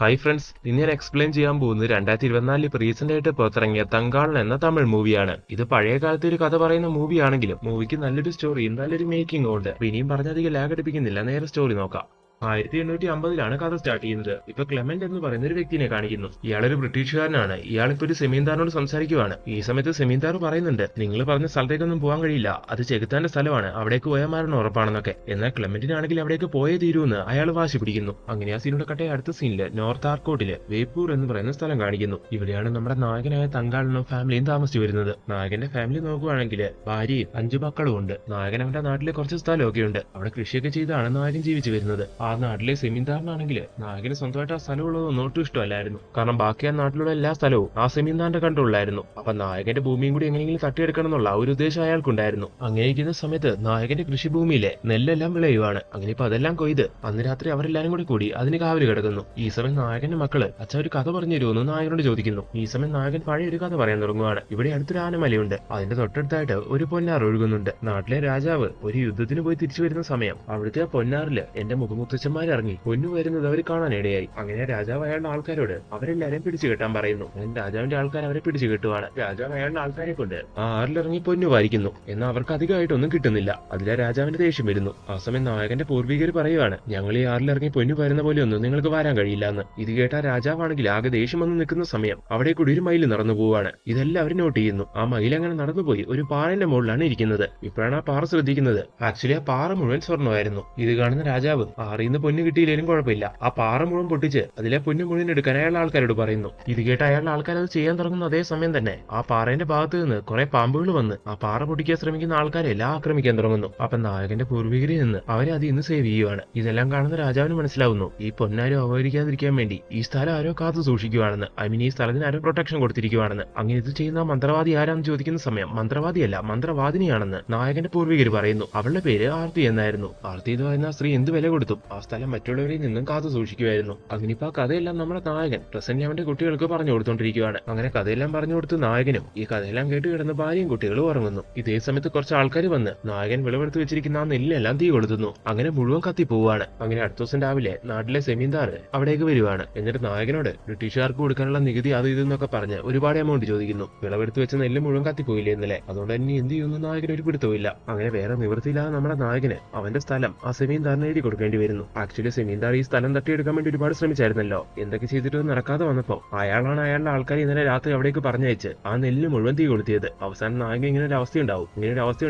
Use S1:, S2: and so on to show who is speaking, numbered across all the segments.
S1: Hi friends, ഇന്ന് ഞാൻ explain ചെയ്യാൻ പോകുന്നത് 2024 ഇപ്പോൾ റീസെന്റ് ആയിട്ട് പുറത്തിറങ്ങിയ തങ്കാളൻ എന്ന തമിഴ് മൂവിയാണ്. ഇത് പഴയ കാലത്തെ ഒരു കഥ പറയുന്ന മൂവിയാണെങ്കിലും മൂവിക്ക് നല്ലൊരു സ്റ്റോറിയും നല്ലൊരു മേക്കിംഗും ഉണ്ട്. ഇനിയും പറഞ്ഞധികം ലാഗ് അടിപ്പിക്കുന്നില്ല, നേരെ സ്റ്റോറി നോക്കാം. 1850 കഥ സ്റ്റാർട്ട് ചെയ്യുന്നത്. ഇപ്പൊ ക്ലെമന്റ് എന്ന് പറയുന്ന ഒരു വ്യക്തിനെ കാണിക്കുന്നു. ഇയാളൊരു ബ്രിട്ടീഷുകാരനാണ്. ഇയാളിപ്പോ ഒരു സെമീന്ദാറിനോട് സംസാരിക്കുവാണ്. ഈ സമയത്ത് സെമീന്ദാർ പറയുന്നുണ്ട്, നിങ്ങൾ പറഞ്ഞ സ്ഥലത്തേക്കൊന്നും പോകാൻ കഴിയില്ല, അത് ചെകുത്താന്റെ സ്ഥലമാണ്, അവിടേക്ക് പോയാൽ മരണം ഉറപ്പാണെന്നൊക്കെ. എന്നാൽ ക്ലെമന്റിനാണെങ്കിൽ അവിടേക്ക് പോയേ തീരുമെന്ന് അയാൾ വാശി പിടിക്കുന്നു. അങ്ങനെ ആ സീനോടെ കട്ടെ അടുത്ത സീനില് നോർത്ത് ആർക്കോട്ടില് വേപ്പൂർ എന്ന് പറയുന്ന സ്ഥലം കാണിക്കുന്നു. ഇവിടെയാണ് നമ്മുടെ നായകനായ തങ്കാളനും ഫാമിലിയും താമസിച്ചു വരുന്നത്. നായകന്റെ ഫാമിലി നോക്കുവാണെങ്കിൽ ഭാര്യയും 5 മക്കളും ഉണ്ട്. നായകൻ അവന്റെ നാട്ടിലെ കുറച്ച് സ്ഥലമൊക്കെ ഉണ്ട്. അവിടെ കൃഷിയൊക്കെ ചെയ്താണ് നായകൻ ജീവിച്ചു വരുന്നത്. ആ നാട്ടിലെ സെമീന്ദാറിനാണെങ്കിൽ നായകന് സ്വന്തമായിട്ട് ആ സ്ഥലമുള്ളതൊന്നും ഒട്ടും ഇഷ്ടമല്ലായിരുന്നു. കാരണം ബാക്കി ആ നാട്ടിലുള്ള എല്ലാ സ്ഥലവും ആ സെമീന്ദാറിന്റെ കൺട്രോളിലായിരുന്നു. അപ്പൊ നായകന്റെ ഭൂമിയും കൂടി എങ്ങനെയെങ്കിലും തട്ടിയെടുക്കണം എന്നുള്ള ഒരു ഉദ്ദേശം അയാൾക്കുണ്ടായിരുന്നു. അങ്ങനെ ഇരിക്കുന്ന സമയത്ത് നായകന്റെ കൃഷിഭൂമിയിലെ നെല്ലെല്ലാം വിളയുവാണ്. അങ്ങനെ ഇപ്പൊ അതെല്ലാം കൊയ്ത് അന്ന് രാത്രി അവരെല്ലാരും കൂടി അതിന് കാവല് കിടക്കുന്നു. ഈ സമയം നായകന്റെ മക്കള് അച്ഛൻ ഒരു കഥ പറഞ്ഞു തരുമെന്ന് നായകനോട് ചോദിക്കുന്നു. ഈ സമയം നായകൻ പഴയ ഒരു കഥ പറയാൻ തുടങ്ങുവാണ്. ഇവിടെ അടുത്തൊരു ആനമലയുണ്ട്. അതിന്റെ തൊട്ടടുത്തായിട്ട് ഒരു പൊന്നാർ ഒഴുകുന്നുണ്ട്. നാട്ടിലെ രാജാവ് ഒരു യുദ്ധത്തിന് പോയി തിരിച്ചു വരുന്ന സമയം അവിടുത്തെ ആ പൊന്നാറില് എന്റെ മുഖമുത്തച്ഛന്മാർ ഇറങ്ങി പൊന്നു വരുന്നത് അവർ കാണാനിടയായി. അങ്ങനെ രാജാവ് അയാളുടെ ആൾക്കാരോട് അവരെല്ലാരെയും പിടിച്ചു കെട്ടാൻ പറയുന്നു. അങ്ങനെ രാജാവിന്റെ ആൾക്കാർ അവരെ പിടിച്ചു കെട്ടുവാണ്. രാജാവ് അയാളുടെ ആൾക്കാരെ കൊണ്ട് ആ ആറിലിറങ്ങി പൊന്നു വാരിക്കുന്നു. എന്നാൽ അവർക്ക് അധികമായിട്ടൊന്നും കിട്ടുന്നില്ല. അതിലെ രാജാവിന്റെ ദേഷ്യം വരുന്നു. ആ സമയം നായകന്റെ പൂർവികർ പറയുവാണ്, ഞങ്ങൾ ഈ ആറിലിറങ്ങി പൊന്നു വരുന്ന പോലെ ഒന്നും നിങ്ങൾക്ക് വരാൻ കഴിയില്ല എന്ന്. ഇത് കേട്ട രാജാവാണെങ്കിൽ ആകെ ദേഷ്യം വന്ന് നിൽക്കുന്ന സമയം അവിടെ കൂടി ഒരു മയിൽ നടന്നു പോവാണ്. ഇതെല്ലാം അവർ നോട്ട് ചെയ്യുന്നു. ആ മയിൽ അങ്ങനെ നടന്നുപോയി ഒരു പാറയുടെ മുകളിലാണ് ഇരിക്കുന്നത്. ഇപ്പോഴാണ് ആ പാറ ശ്രദ്ധിക്കുന്നത്. ആക്ച്വലി ആ പാറ മുഴുവൻ സ്വർണ്ണമായിരുന്നു. ഇത് കാണുന്ന രാജാവ് ആറിന്ന് പൊന്നു കിട്ടിയില്ലേലും കുഴപ്പമില്ല, ആ പാറ മുഴുവൻ പൊട്ടിച്ച് അതിലെ പൊന്നു മുഴുവൻ എടുക്കാൻ അയാളുടെ ആൾക്കാരോട് പറയുന്നു. ഇത് കേട്ട് അയാളുടെ ആൾക്കാർ അത് ചെയ്യാൻ തുടങ്ങുന്ന അതേ സമയം തന്നെ ആ പാറയുടെ ഭാഗത്ത് നിന്ന് കുറെ പാമ്പുകൾ വന്ന് ആ പാറ പൊട്ടിക്കാൻ ശ്രമിക്കുന്ന ആൾക്കാരെ എല്ലാം ആക്രമിക്കാൻ തുടങ്ങുന്നു. അപ്പൊ നായകന്റെ പൂർവികരിൽ നിന്ന് അവരെ അതിൽ നിന്ന് സേവ് ചെയ്യുവാണ്. ഇതെല്ലാം കാണുന്ന രാജാവിന് മനസ്സിലാവുന്നു, ഈ പൊന്നാരും അപഹരിക്കാതിരിക്കാൻ വേണ്ടി ഈ സ്ഥലം ആരോ കാത്തു സൂക്ഷിക്കുവാണെന്ന്. ഈ സ്ഥലത്തിന് ആരോ പ്രൊട്ടക്ഷൻ കൊടുത്തിരിക്കുവാണെന്ന്. അങ്ങനെ ഇത് ചെയ്യുന്ന മന്ത്രവാദി ആരാന്ന് ചോദിക്കുന്ന സമയം മന്ത്രവാദിയല്ല, മന്ത്രവാദിനിയാണെന്ന് നായകന്റെ പൂർവികർ പറയുന്നു. അവളുടെ പേര് ആർത്തി എന്നായിരുന്നു. ആർത്തി എന്ന് പറയുന്ന സ്ത്രീ എന്ത് വില കൊടുത്തും ആ സ്ഥലം മറ്റുള്ളവരിൽ നിന്നും കാത്തു സൂക്ഷിക്കുമായിരുന്നു. അങ്ങനിപ്പോ ആ കഥയെല്ലാം നമ്മുടെ നായകൻ പ്രസന്റ് അവന്റെ കുട്ടികൾക്ക് പറഞ്ഞു കൊടുത്തോണ്ടിരിക്കുകയാണ്. അങ്ങനെ കഥയെല്ലാം പറഞ്ഞു കൊടുത്ത് നായകനും ഈ കഥയെല്ലാം കേട്ട് കിടന്ന് ഭാര്യയും കുട്ടികളും ഉറങ്ങുന്നു. ഇതേ സമയത്ത് കുറച്ച് ആൾക്കാർ വന്ന് നായകൻ വിളവെടുത്ത് വെച്ചിരിക്കുന്ന ആ നെല്ലിനെല്ലാം തീ കൊളുത്തുന്നു. അങ്ങനെ മുഴുവൻ കത്തി പോവുകയാണ്. അങ്ങനെ അടുത്ത ദിവസം രാവിലെ നാട്ടിലെ സെമീന്ദാർ അവിടേക്ക് വരുവാണ്. എന്നിട്ട് നായകനോട് ബ്രിട്ടീഷുകാർക്ക് കൊടുക്കാനുള്ള നികുതി അത് ഇതെന്നൊക്കെ പറഞ്ഞ് ഒരുപാട് എമൗണ്ട് ചോദിക്കുന്നു. വിളവെടുത്ത് വെച്ച നെല്ല് മുഴുവൻ കത്തിപ്പോയില്ലേ ഇന്നലെ, അതുകൊണ്ട് തന്നെ എന്ത് ചെയ്യുന്നു നായകന് ഒരു പിടുത്തമില്ല. അങ്ങനെ വേറെ നിവൃത്തിയില്ലാതെ നമ്മുടെ നായകന് അവന്റെ സ്ഥലം ആ സെമീന്ദാറിന് എഴുതി കൊടുക്കേണ്ടി വരുന്നു. ആക്ച്വലി സെമീന്ദാർ ഈ സ്ഥലം തട്ടിയെടുക്കാൻ വേണ്ടി ഒരുപാട് ശ്രമിച്ചായിരുന്നല്ലോ. എന്തൊക്കെ ചെയ്തിട്ട് നടക്കാതെ വന്നപ്പോ അയാളാണ് അയാളുടെ ആൾക്കാർ ഇന്നലെ രാത്രി അവിടേക്ക് പറഞ്ഞയച്ച് ആ നെല്ല് മുഴുവൻ തീ കൊളുത്തിയത്. അവസാനം നായകൻ ഇങ്ങനെ ഒരു അവസ്ഥ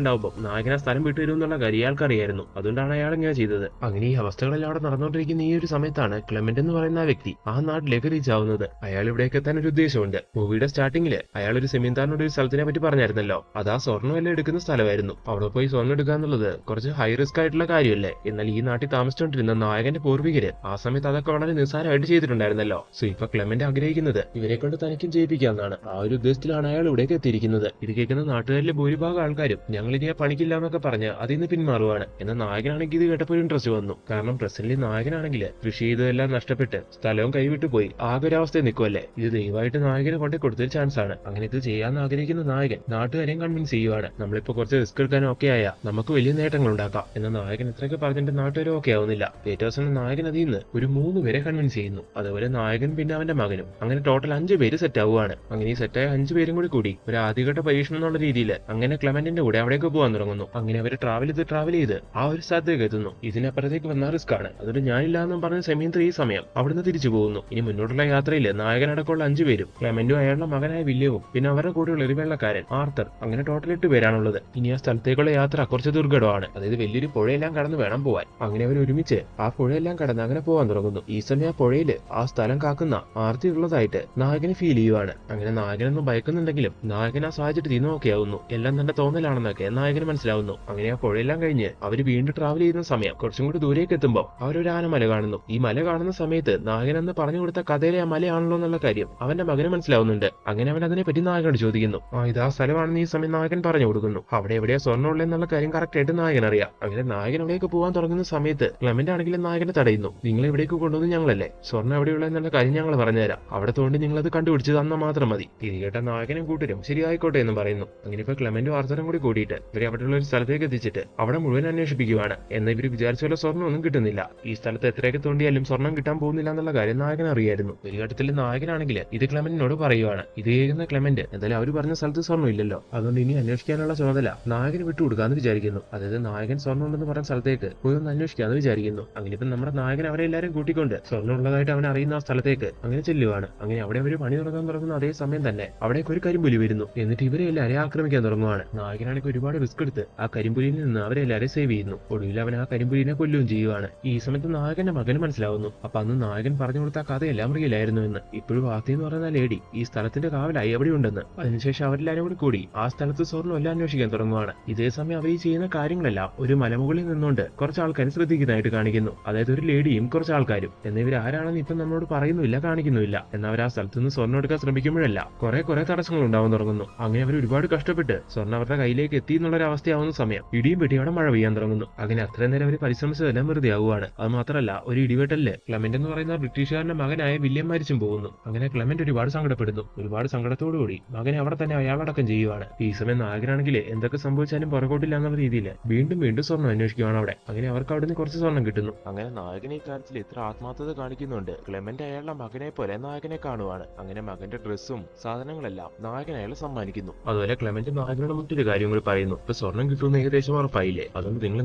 S1: ഉണ്ടാവുമ്പോൾ നായകൻ ആ സ്ഥലം വിട്ടുവരും എന്നുള്ള കാര്യം അയാൾക്ക് അറിയായിരുന്നു. അതുകൊണ്ടാണ് അയാൾ ഇങ്ങനെ ചെയ്തത്. അങ്ങനെ ഈ അവസ്ഥകളെല്ലാം അവിടെ നടന്നുകൊണ്ടിരിക്കുന്ന ഈ ഒരു സമയത്താണ് ക്ലെമന്റ് എന്ന് പറയുന്ന ആ വ്യക്തി ആ നാട്ടിലേക്ക് റീച്ച് ആവുന്നത്. അയാൾ ഇവിടേക്ക് എത്താൻ ഒരു ഉദ്ദേശമുണ്ട്. മൂവിയുടെ സ്റ്റാർട്ടിങ്ങില് അയാൾ ഒരു സെമീന്ദാറിനോട് ഒരു സ്ഥലത്തിനെ പറ്റി പറഞ്ഞായിരുന്നല്ലോ. അത് ആ സ്വർണ്ണം എല്ലാം എടുക്കുന്ന സ്ഥലമായിരുന്നു. അവിടെ പോയി സ്വർണ്ണം എടുക്കുക എന്നുള്ളത് കുറച്ച് ഹൈ റിസ്ക് ആയിട്ടുള്ള കാര്യമല്ലേ. എന്നാൽ ഈ നാട്ടിൽ താമസിച്ചുകൊണ്ടിരുന്ന നായകന്റെ പൂർവികര് ആ സമയത്ത് അതൊക്കെ വളരെ നിസ്സാരമായിട്ട് ചെയ്തിട്ടുണ്ടായിരുന്നല്ലോ. സോ ഇപ്പൊ ക്ലെമന്റ് ആഗ്രഹിക്കുന്നത് ഇവരെ കൊണ്ട് തനിക്കും ചെയ്യിപ്പിക്കാന്നാണ്. ആ ഒരു ഉദ്ദേശത്തിലാണ് അയാൾ ഇവിടേക്ക് എത്തിയിരിക്കുന്നത്. ഇത് കേൾക്കുന്ന നാട്ടുകാരിലെ ഭൂരിഭാഗം ആൾക്കാരും ഞങ്ങൾ ഇനി പണിക്കില്ല എന്നൊക്കെ പറഞ്ഞ് അതിൽ നിന്ന് പിന്മാറുവാണ്. എന്നാൽ നായകനാണെങ്കിൽ ഇത് കേട്ടപ്പോൾ ഇൻട്രസ്റ്റ് വന്നു. കാരണം പ്രസന്റിൽ നായകനാണെങ്കിൽ കൃഷി ചെയ്തതെല്ലാം നഷ്ടപ്പെട്ട് സ്ഥലവും കൈവിട്ടു പോയി ആകെ ഒരവസ്ഥയിൽ നിൽക്കുമല്ലേ. ഇത് ദയവായിട്ട് നായകനെ കൊണ്ടേ കൊടുത്തൊരു ചാൻസ് ആണ്. അങ്ങനെ ഇത് ചെയ്യാൻ ആഗ്രഹിക്കുന്ന നായകൻ നാട്ടുകാരെയും കൺവിൻസ് ചെയ്യുവാണ്. നമ്മളിപ്പോ കുറച്ച് റിസ്ക് എടുക്കാനും ഒക്കെ ആയാൽ നമുക്ക് വലിയ നേട്ടങ്ങൾ ഉണ്ടാക്കാം. എന്നാൽ നായകൻ എത്രയൊക്കെ പറഞ്ഞിട്ട് നാട്ടുകാരും ഒക്കെ ആവുന്നില്ല. ഏറ്റവും നായകൻ അതിൽ നിന്ന് ഒരു 3 പേരെ കൺവിൻസ് ചെയ്യുന്നു. അതുപോലെ നായകൻ പിന്നെ അവന്റെ മകനും. അങ്ങനെ ടോട്ടൽ 5 പേര് സെറ്റ് ആവുകയാണ്. അങ്ങനെ ഈ സെറ്റായ 5 പേരും കൂടി ഒരു ആദ്യഘട്ട പരീക്ഷണം എന്നുള്ള രീതിയിൽ അങ്ങനെ ക്ലെമന്റിന്റെ കൂടെ അവിടേക്ക് പോകാൻ തുടങ്ങുന്നു. അങ്ങനെ അവർ ട്രാവൽ ചെയ്ത് ആ ഒരു സ്ഥലത്തേക്ക് എത്തുന്നു. ഇതിനപ്പുറത്തേക്ക് വന്ന റിസ്ക് ആണ്. അതുകൊണ്ട് ഞാനില്ലാന്നും പറഞ്ഞ സെമീന്ദർ ഈ സമയം അവിടുന്ന് തിരിച്ചു പോകുന്നു. ഇനി മുന്നോട്ടുള്ള യാത്രയിൽ നായകനടക്കമുള്ള 5 പേരും ക്ലെമന്റും അയാളുടെ മകനായ വില്യവും പിന്നെ അവരുടെ കൂടെയുള്ള ഒരു വെള്ളക്കാരൻ ആർത്തർ, അങ്ങനെ ടോട്ടൽ 8 പേരാണുള്ളത്. ഇനി ആ സ്ഥലത്തേക്കുള്ള യാത്ര കുറച്ച് ദുർഘടമാണ്. അതായത് വലിയൊരു പുഴയെല്ലാം കടന്ന് വേണം പോവാൻ. അങ്ങനെ അവർ ഒരുമിച്ച് ആ പുഴയെല്ലാം കടന്ന് അങ്ങനെ പോകാൻ തുടങ്ങുന്നു. ഈ സമയം ആ പുഴയില് ആ സ്ഥലം കാക്കുന്ന ആർത്തി ഉള്ളതായിട്ട് നായകന് ഫീൽ ചെയ്യുവാണ്. അങ്ങനെ നായകനൊന്നും ഭയക്കുന്നുണ്ടെങ്കിലും നായകൻ ആ സാഹചര്യത്തിൽ നോക്കിയാവുന്നു. എല്ലാം തന്റെ തോന്നലാണെന്നൊക്കെ നായകന് മനസ്സിലാവുന്നു. അങ്ങനെ ആ പുഴയെല്ലാം കഴിഞ്ഞ് അവർ വീണ്ടും ട്രാവൽ ചെയ്യുന്ന സമയം കുറച്ചും കൂടി ദൂരേക്ക് എത്തുമ്പോൾ അവരൊരു ആനമല കാണുന്നു. ഈ മല കാണുന്ന സമയത്ത് നായകൻ എന്ന് പറഞ്ഞു കൊടുത്ത കഥയിലെ ആ മലയാണല്ലോ എന്നുള്ള കാര്യം അവന്റെ മകന് മനസ്സിലാവുന്നുണ്ട്. അങ്ങനെ അവൻ അതിനെ പറ്റി നായകനോട് ചോദിക്കുന്നു. ഇത് ആ സ്ഥലമാണെന്ന് ഈ സമയം നായകൻ പറഞ്ഞു കൊടുക്കുന്നു. അവിടെ എവിടെയാ സ്വർണ്ണം ഉള്ളതെന്നുള്ള കാര്യം കറക്റ്റ് ആയിട്ട് നായകൻ അറിയാം. അങ്ങനെ നായകൻ അവിടേക്ക് പോകാൻ തുടങ്ങുന്ന സമയത്ത് ക്ലെമന്റ് ക്ലെമന്റ് ആണെങ്കിലും നായകനെ തടയുന്നു. നിങ്ങൾ എവിടേക്ക് കൊണ്ടുവന്ന് ഞങ്ങളല്ലേ, സ്വർണ്ണം എവിടെയുള്ള എന്നുള്ള കാര്യം ഞങ്ങൾ പറഞ്ഞുതരാം, അവിടെ തോണ്ടി നിങ്ങൾ അത് കണ്ടുപിടിച്ച് തന്നാൽ മാത്രം മതി. ഇത് കേട്ട നായകനും കൂട്ടരും ശരിയായിക്കോട്ടെ എന്ന് പറയുന്നു. അങ്ങനെ ഇപ്പൊ ക്ലെമന്റും ആർത്തറും കൂടി കൂടിയിട്ട് ഇവരെ അവിടെയുള്ള ഒരു സ്ഥലത്തേക്ക് എത്തിച്ചിട്ട് അവിടെ മുഴുവൻ അന്വേഷിപ്പിക്കുകയാണ്. എന്നാൽ ഇവർ വിചാരിച്ച പോലെ സ്വർണ്ണമൊന്നും കിട്ടുന്നില്ല. ഈ സ്ഥലത്ത് എത്രയൊക്കെ തോണ്ടിയാലും സ്വർണ്ണം കിട്ടാൻ പോകുന്നില്ല എന്നുള്ള കാര്യം നായകൻ അറിയായിരുന്നു. ഒരു ഘട്ടത്തിൽ നായകനാണെങ്കിൽ ഇത് ക്ലെമന്റിനോട് പറയുവാണ്. ഇത് കേൾക്കുന്ന ക്ലെമന്റ് എന്തായാലും അവർ പറഞ്ഞ സ്ഥലത്ത് സ്വർണ്ണം ഇല്ലല്ലോ, അതുകൊണ്ട് ഇനി അന്വേഷിക്കാനുള്ള ചുമതല നായകന് വിട്ടുകൊടുക്കാന്ന് വിചാരിക്കുന്നു. അതായത് നായകൻ സ്വർണ്ണം ഉണ്ടെന്ന് പറഞ്ഞ സ്ഥലത്തേക്ക് പോയി ഒന്ന് അന്വേഷിക്കാന്ന് വിചാരിക്കുന്നു. അങ്ങനെ ഇപ്പം നമ്മുടെ നായകൻ അവരെ എല്ലാവരും കൂട്ടിക്കൊണ്ട് സ്വർണ്ണം ഉള്ളതായിട്ട് അവൻ അറിയുന്ന ആ സ്ഥലത്തേക്ക് അങ്ങനെ ചെല്ലുവാണ്. അങ്ങനെ അവിടെ അവർ പണി തുടങ്ങുന്ന അതേ സമയം തന്നെ അവിടേക്ക് ഒരു കരിമ്പുലി വരുന്നു. എന്നിട്ട് ഇവരെ എല്ലാവരെയും ആക്രമിക്കാൻ തുടങ്ങുവാണ്. നായകനാണെങ്കിൽ ഒരുപാട് റിസ്ക് എടുത്ത് ആ കരിമ്പുലിയിൽ നിന്ന് അവരെ എല്ലാവരെയും സേവ് ചെയ്യുന്നു. ഒടുവിൽ അവൻ ആ കരിമ്പുലിനെ കൊല്ലുകയും ചെയ്യുവാണ്. ഈ സമയത്ത് നായകന്റെ മകന് മനസ്സിലാവുന്നു. അപ്പൊ അന്ന് നായകൻ പറഞ്ഞു കൊടുത്ത കഥയെല്ലാം റിയലായിരുന്നു എന്ന്. ഇപ്പോഴും വാർത്ത എന്ന് പറയുന്ന ലേഡി ഈ സ്ഥലത്തിന്റെ കാവലായി എവിടെ ഉണ്ടെന്ന്. അതിനുശേഷം അവരെല്ലാവരും കൂടി ആ സ്ഥലത്ത് സ്വർണ്ണം എല്ലാം അന്വേഷിക്കാൻ തുടങ്ങുവാണ്. ഇതേ സമയം അവർ ഈ ചെയ്യുന്ന കാര്യങ്ങളെല്ലാം ഒരു മലമുകളിൽ നിന്നുകൊണ്ട് കുറച്ച് ആൾക്കാർ ശ്രദ്ധിക്കുന്നതായിട്ട് കാണിക്കുന്നു. അതായത് ഒരു ലേഡിയും കുറച്ച് ആൾക്കാരും. എന്നിവർ ആരാണെന്ന് ഇപ്പം നമ്മളോട് പറയുന്നില്ല, കാണിക്കുന്നില്ല. എന്നാൽ അവർ ആ സ്ഥലത്ത് നിന്ന് സ്വർണ്ണം എടുക്കാൻ ശ്രമിക്കുമ്പോഴല്ല കുറെ തടസ്സങ്ങൾ ഉണ്ടാവാൻ തുടങ്ങുന്നു. അങ്ങനെ അവർ ഒരുപാട് കഷ്ടപ്പെട്ട് സ്വർണ്ണം അവരുടെ കയ്യിലേക്ക് എത്തി എന്നുള്ളൊരു അവസ്ഥയാവുന്ന സമയം ഇടിയും പെട്ടി അവിടെ മഴ പെയ്യാൻ തുടങ്ങുന്നു. അങ്ങനെ അത്രയും നേരം അവർ പരിശ്രമിച്ചതെല്ലാം വെറുതെ ആവുകയാണ്. അത് മാത്രമല്ല ഒരു ഇടിവെട്ടലില് ക്ലെമന്റ് എന്ന് പറയുന്ന ബ്രിട്ടീഷുകാരന്റെ മകനായ വില്യം മരിച്ചും പോകുന്നു. അങ്ങനെ ക്ലെമന്റ് ഒരുപാട് സങ്കടപ്പെടുന്നു. ഒരുപാട് സങ്കടത്തോടുകൂടി മകനെ അവിടെ തന്നെ അയാളടക്കം ചെയ്യുവാണ്. ഈ സമയം നായകനാണെങ്കിൽ എന്തൊക്കെ സംഭവിച്ചാലും പുറകോട്ടില്ല എന്നുള്ള രീതിയിൽ വീണ്ടും സ്വർണ്ണം അന്വേഷിക്കുകയാണ് അവിടെ. അങ്ങനെ അവർക്ക് അവിടെ നിന്ന് കുറച്ച് സ്വർണ്ണം കിട്ടുന്നു. അങ്ങനെ നായകൻ ഈ കാര്യത്തിൽ ഇത്ര ആത്മാർത്ഥത കാണിക്കുന്നുണ്ട്. ക്ലെമന്റ് അയാളുടെ മകനെ പോലെ നായകനെ കാണുവാണ്. അങ്ങനെ മകന്റെ ഡ്രസ്സും സാധനങ്ങളെല്ലാം നായകൻ അയാളെ സമ്മാനിക്കുന്നു. അതുപോലെ ക്ലെമന്റ് നായകനോട് മറ്റൊരു കാര്യം കൂടി പറയുന്നു. ഇപ്പൊ സ്വർണ്ണം കിട്ടുമെന്ന് ഏകദേശം ഉറപ്പായില്ലേ, അതുകൊണ്ട് നിങ്ങൾ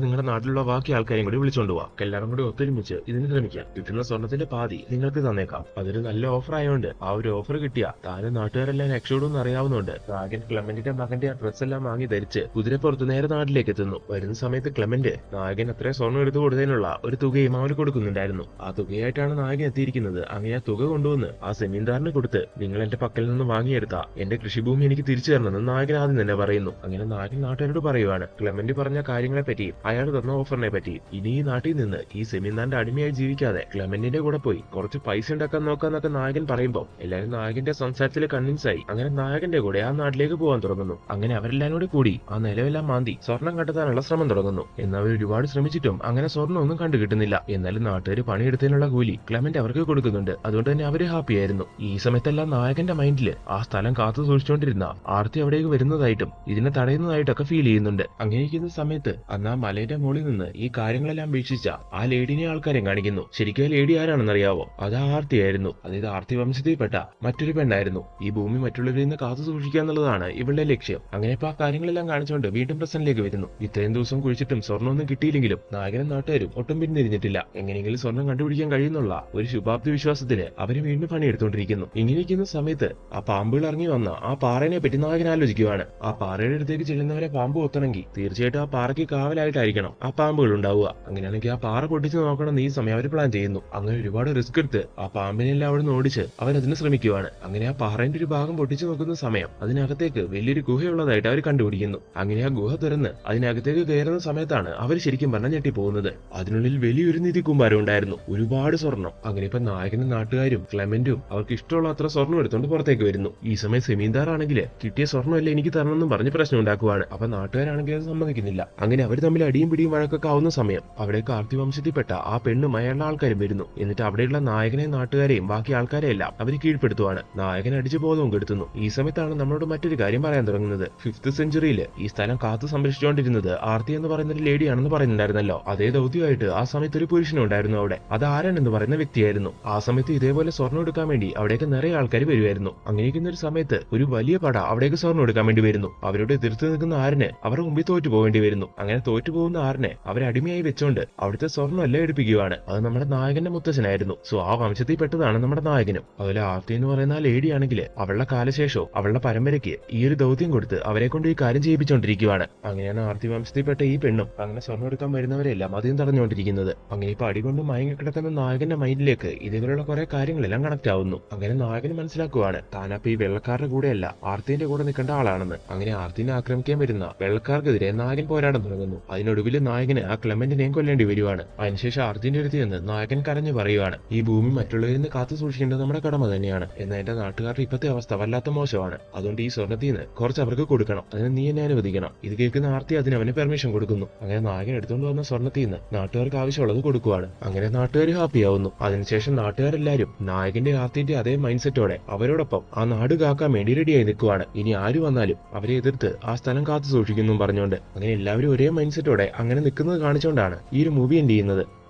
S1: നിങ്ങളുടെ നാട്ടിലുള്ള ബാക്കി ആൾക്കാരെയും കൂടി വിളിച്ചോണ്ട് പോവാ. എല്ലാവരും കൂടി ഒത്തൊരുമിച്ച് ഇതിന് ശ്രമിക്കാം. കിട്ടുന്ന സ്വർണ്ണത്തിന്റെ പാതി നിങ്ങൾക്ക് തന്നേക്കാം. അതൊരു നല്ല ഓഫർ ആയതുകൊണ്ട് ആ ഒരു ഓഫർ കിട്ടിയ താനും നാട്ടുകാരെല്ലാം രക്ഷപ്പെടുമെന്ന് അറിയാവുന്നതുകൊണ്ട് നായകൻ ക്ലെമന്റിന്റെ മകന്റെ ആ ഡ്രസ് എല്ലാം വാങ്ങി ധരിച്ച് കുതിരപ്പുറത്ത് നേരെ നാട്ടിലേക്ക് എത്തുന്നു. വരുന്ന സമയത്ത് ക്ലെമന്റ് നായകൻ അത്രയും സ്വർണ്ണം എടുത്തു കൊടുത്തതിനുള്ള ഒരു തുകയും അവന് കൊടുക്കുന്നുണ്ടായിരുന്നു. ആ തുകയായിട്ടാണ് നായകൻ എത്തിയിരിക്കുന്നത്. അങ്ങനെ ആ തുക കൊണ്ടുവന്ന് ആ സെമീന്ദാറിന് കൊടുത്ത് നിങ്ങൾ എന്റെ പക്കൽ നിന്ന് വാങ്ങിയെടുത്ത എന്റെ കൃഷിഭൂമി എനിക്ക് തിരിച്ചു തരണമെന്ന് നായകൻ ആദ്യം തന്നെ പറയുന്നു. അങ്ങനെ നായകൻ നാട്ടുകാരോട് പറയുവാണ് ക്ലെമന്റ് പറഞ്ഞ കാര്യങ്ങളെ പറ്റിയും അയാൾ തന്ന ഓഫറിനെ പറ്റിയും. ഇനി ഈ നാട്ടിൽ നിന്ന് ഈ സെമീന്ദാറിന്റെ അടിമയായി ജീവിക്കാതെ ക്ലെമന്റിന്റെ കൂടെ പോയി കുറച്ച് പൈസ ഉണ്ടാക്കാൻ നോക്കാന്നൊക്കെ നായകൻ പറയുമ്പോൾ എല്ലാവരും നായകന്റെ സംസാരത്തിൽ കൺവിൻസ് ആയി. അങ്ങനെ നായകന്റെ കൂടെ ആ നാട്ടിലേക്ക് പോകാൻ തുടങ്ങുന്നു. അങ്ങനെ അവരെല്ലാവരും കൂടി ആ നിലവെല്ലാം മാന്തി സ്വർണം കണ്ടെത്താനുള്ള ശ്രമം തുടങ്ങുന്നു. എന്നാൽ അവർ ഒരുപാട് ശ്രമിച്ചിട്ടും അങ്ങനെ സ്വർണ്ണം ഒന്നും കണ്ടു കിട്ടുന്നില്ല. എന്നാലും നാട്ടുകാർ പണിയെടുത്തതിനുള്ള കൂലി ക്ലെമന്റ് അവർക്ക് കൊടുക്കുന്നുണ്ട്. അതുകൊണ്ട് തന്നെ അവര് ഹാപ്പി ആയിരുന്നു. ഈ സമയത്തെല്ലാം നായകന്റെ മൈൻഡിൽ ആ സ്ഥലം കാത്തു സൂക്ഷിച്ചുകൊണ്ടിരുന്ന ആർത്തി അവിടേക്ക് വരുന്നതായിട്ടും ഇതിനെ തടയുന്നതായിട്ടൊക്കെ ഫീൽ ചെയ്യുന്നുണ്ട്. അങ്ങനെ ഇരിക്കുന്ന സമയത്ത് അന്ന് ആ മലയുടെ മുകളിൽ നിന്ന് ഈ കാര്യങ്ങളെല്ലാം വീക്ഷിച്ച ആ ലേഡിനെ ആൾക്കാരെ കാണിക്കുന്നു. ശരിക്കും ലേഡി ആരാണെന്നറിയാവോ? അത് ആർത്തിയായിരുന്നു. അതായത് ആർത്തി വംശത്തിൽപ്പെട്ട മറ്റൊരു പെണ്ണായിരുന്നു. ഈ ഭൂമി മറ്റുള്ളവരിൽ നിന്ന് കാത്തു സൂക്ഷിക്കുക എന്നുള്ളതാണ് ഇവളുടെ ലക്ഷ്യം. അങ്ങനെ ഇപ്പൊ ആ കാര്യങ്ങളെല്ലാം കാണിച്ചുകൊണ്ട് വീണ്ടും പ്രശ്നത്തിലേക്ക് വരുന്നു. ഇത്രയും ദിവസം കുഴിച്ചിട്ടും സ്വർണ്ണമൊന്നും കിട്ടിയില്ലെങ്കിലും നായകനും നാട്ടുകാരും ഒട്ടും പിന്തിരിഞ്ഞിട്ടില്ല. എങ്ങനെയെങ്കിലും സ്വർണ്ണം കണ്ടുപിടിക്കാൻ കഴിയുന്നുള്ള ഒരു ശുഭാപ്തി വിശ്വാസത്തില് അവര് വീണ്ടും പണിയെടുത്തുകൊണ്ടിരിക്കുന്നു. ഇങ്ങനെ ഇരിക്കുന്ന സമയത്ത് ആ പാമ്പുകൾ ഇറങ്ങി വന്ന ആ പാറയെ പറ്റി നായകൻ ആലോചിക്കുകയാണ്. ആ പാറയുടെ അടുത്തേക്ക് ചെല്ലുന്നവരെ പാമ്പ് കൊത്തണമെങ്കിൽ തീർച്ചയായിട്ടും ആ പാറയ്ക്ക് കാവലായിട്ടായിരിക്കണം ആ പാമ്പുകൾ ഉണ്ടാവുക. അങ്ങനെയാണെങ്കിൽ ആ പാറ പൊട്ടിച്ച് നോക്കണം ഈ സമയം അവർ പ്ലാൻ ചെയ്യുന്നു. അങ്ങനെ ഒരുപാട് റിസ്ക് എടുത്ത് ആ പാമ്പിനെല്ലാം അവിടെ നിന്ന് ഓടിച്ച് അവരതിന് ശ്രമിക്കുവാണ്. അങ്ങനെ ആ പാറയുടെ ഒരു ഭാഗം പൊട്ടിച്ചു നോക്കുന്ന സമയം അതിനകത്തേക്ക് വലിയൊരു ഗുഹയുള്ളതായിട്ട് അവർ കണ്ടുപിടിക്കുന്നു. അങ്ങനെ ആ ഗുഹ തുറന്ന് അതിനകത്തേക്ക് കയറുന്ന സമയത്താണ് അവർ ശരിക്കും പറഞ്ഞാൽ ഞെട്ടിപ്പോകുന്നത്. അതിനുള്ളിൽ വലിയൊരു നിധി കൂമ്പാരം ഉണ്ടായിരുന്നു. ഒരുപാട് സ്വർണം. അങ്ങനെ ഇപ്പൊ നായകനും നാട്ടുകാരും ക്ലെമന്റും അവർക്ക് ഇഷ്ടമുള്ള അത്ര സ്വർണ്ണം എടുത്തുകൊണ്ട് പുറത്തേക്ക് വരുന്നു. ഈ സമയം സെമീന്ദാറാണെങ്കിൽ കിട്ടിയ സ്വർണ്ണമല്ല എനിക്ക് തരണമെന്നും പറഞ്ഞ് പ്രശ്നം ഉണ്ടാക്കുവാണ്. അപ്പൊ നാട്ടുകാരാണെങ്കിൽ അത് സമ്മതിക്കുന്നില്ല. അങ്ങനെ അവർ തമ്മിൽ അടിയും പിടിയും വഴക്കൊക്കെ ആവുന്ന സമയം അവിടേക്ക് ആർത്തി വംശത്തിൽപ്പെട്ട ആ പെണ്ണും അയാളുടെ ആൾക്കാരും വരുന്നു. എന്നിട്ട് അവിടെയുള്ള നായകനെയും നാട്ടുകാരെയും ബാക്കി ആൾക്കാരെയെല്ലാം അവർ കീഴ്പ്പെടുത്തുവാണ്. നായകൻ അടിച്ചു ബോധവും കെടുത്തുന്നു. ഈ സമയത്താണ് നമ്മളോട് മറ്റൊരു കാര്യം പറയാൻ തുടങ്ങുന്നത്. 5th സെഞ്ചുറിയിൽ ഈ സ്ഥലം കാത്തു സംരക്ഷിച്ചുകൊണ്ടിരുന്നത് ആർത്തി എന്ന് പറയുന്ന ഒരു ലേഡിയാണെന്ന് പറയുന്നുണ്ടായിരുന്നല്ലോ. അതേ ദൗത്യമായിട്ട് ആ സമയത്ത് ഒരു പുരുഷനുണ്ടായിരുന്നു അവിടെ. അത് ആരൻ എന്ന് പറയുന്ന വ്യക്തിയായിരുന്നു. ആ സമയത്ത് ഇതേപോലെ സ്വർണ്ണം എടുക്കാൻ വേണ്ടി അവിടേക്ക് നിറയെ ആൾക്കാർ വരുമായിരുന്നു. അങ്ങനെയിരിക്കുന്ന ഒരു സമയത്ത് ഒരു വലിയ പട അവിടേക്ക് സ്വർണ്ണം എടുക്കാൻ വേണ്ടി വരുന്നു. അവരോട് എതിർത്ത് നിൽക്കുന്ന ആരന് അവരുടെ മുമ്പിൽ തോറ്റു പോകേണ്ടി വരുന്നു. അങ്ങനെ തോറ്റു പോകുന്ന ആരനെ അവരെ അടിമയായി വെച്ചുകൊണ്ട് അവിടുത്തെ സ്വർണ്ണം എല്ലാം എടുപ്പിക്കുകയാണ്. അത് നമ്മുടെ നായകന്റെ മുത്തച്ഛനായിരുന്നു. സോ ആ വംശത്തിൽ പെട്ടതാണ് നമ്മുടെ നായകനും. അതുപോലെ ആർത്തി എന്ന് പറയുന്ന ആ ലേഡി ആണെങ്കിൽ അവളുടെ കാലശേഷവും അവളുടെ പരമ്പരയ്ക്ക് ഈ ഒരു ദൗത്യം കൊടുത്ത് അവരെ കൊണ്ട് ഈ കാര്യം ചെയ്യിപ്പിച്ചുകൊണ്ടിരിക്കുകയാണ്. അങ്ങനെയാണ് ആർത്തി വംശത്തിൽപ്പെട്ട ഈ പെണ്ണും അങ്ങനെ സ്വർണ്ണം എടുക്കാൻ വരുന്നവരെല്ലാം അധികം തടഞ്ഞുകൊണ്ടിരിക്കുന്നത്. അങ്ങനെ ഇപ്പൊ അടികൊണ്ട് മയങ്ങി കിടക്കുന്ന നായകന്റെ മൈൻഡിലേക്ക് ഇതേപോലുള്ള കുറെ കാര്യങ്ങളെല്ലാം കണക്ട് ആവുന്നു. അങ്ങനെ നായകന് മനസ്സിലാക്കുവാണ് താനപ്പോ ഈ വെള്ളക്കാരുടെ കൂടെയല്ല ആർത്തിന്റെ കൂടെ നിൽക്കേണ്ട ആളാണെന്ന്. അങ്ങനെ ആർത്തിനെ ആക്രമിക്കാൻ വരുന്ന വെള്ളക്കാർക്കെതിരെ നായകൻ പോരാടാൻ തുടങ്ങുന്നു. അതിനൊടുവിൽ നായകന് ആ ക്ലെമന്റിനെയും കൊല്ലേണ്ടി വരുവാണ്. അതിനുശേഷം ആർത്തിന്റെ അടുത്ത് നിന്ന് നായകൻ കരഞ്ഞു പറയുവാണ്, ഈ ഭൂമി മറ്റുള്ളവരിൽ നിന്ന് കാത്തു സൂക്ഷിക്കേണ്ടത് നമ്മുടെ കടമ തന്നെയാണ്. എന്നാൽ എന്റെ നാട്ടുകാരുടെ ഇപ്പോഴത്തെ അവസ്ഥ വല്ലാത്ത മോശമാണ്. അതുകൊണ്ട് ഈ സ്വർണ്ണത്തിൽ നിന്ന് കുറച്ച് അവർക്ക് കൊടുക്കണം. അതിന് നീ എന്നെ അനുവദിക്കണം. ഇത് കേൾക്കുന്ന ആർത്തി അതിന് അവന് പെർമിഷൻ കൊടുക്കുന്നു. അങ്ങനെ നായകൻ എടുത്തുകൊണ്ട് വന്ന സ്വർണ്ണത്തിൽ നിന്ന് നാട്ടുകാർക്ക് നാട്ടുകാർക്ക് ആവശ്യമുള്ളത് കൊടുക്കുവാണ്. അങ്ങനെ നാട്ടുകാർ ഹാപ്പിയാവുന്നു. അതിനുശേഷം നാട്ടുകാരെല്ലാരും നായകന്റെ ആർത്തിന്റെ അതേ മൈൻഡ് സെറ്റോടെ അവരോടൊപ്പം ആ നാട് കാക്കാൻ വേണ്ടി റെഡിയായി നിൽക്കുവാണ്. ഇനി ആര് വന്നാലും അവരെ എതിർത്ത് ആ സ്ഥലം കാത്തു സൂക്ഷിക്കുന്നു പറഞ്ഞുകൊണ്ട് അങ്ങനെ എല്ലാവരും ഒരേ മൈൻഡ് സെറ്റോടെ അങ്ങനെ നിൽക്കുന്നത് കാണിച്ചുകൊണ്ടാണ് ഈ ഒരു മൂവി എൻഡ് ചെയ്യുന്നത്.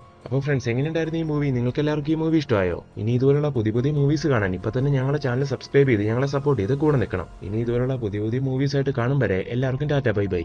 S1: അപ്പോൾ ഫ്രണ്ട്സ്, എങ്ങനെയുണ്ടായിരുന്നു ഈ മൂവി? നിങ്ങൾക്ക് എല്ലാവർക്കും ഈ മൂവി ഇഷ്ടമായോ? ഇനി ഇതുപോലുള്ള പുതിയ പുതിയ മൂവീസ് കാണാൻ ഇപ്പൊ തന്നെ ഞങ്ങളുടെ ചാനൽ സബ്സ്ക്രൈബ് ചെയ്ത് ഞങ്ങളെ സപ്പോർട്ട് ചെയ്ത് കൂടെ നിൽക്കണം. ഇനി ഇതുപോലുള്ള പുതിയ പുതിയ മൂവീസ് ആയിട്ട് കാണും വരെ എല്ലാവർക്കും ടാറ്റ ബൈ ബൈ.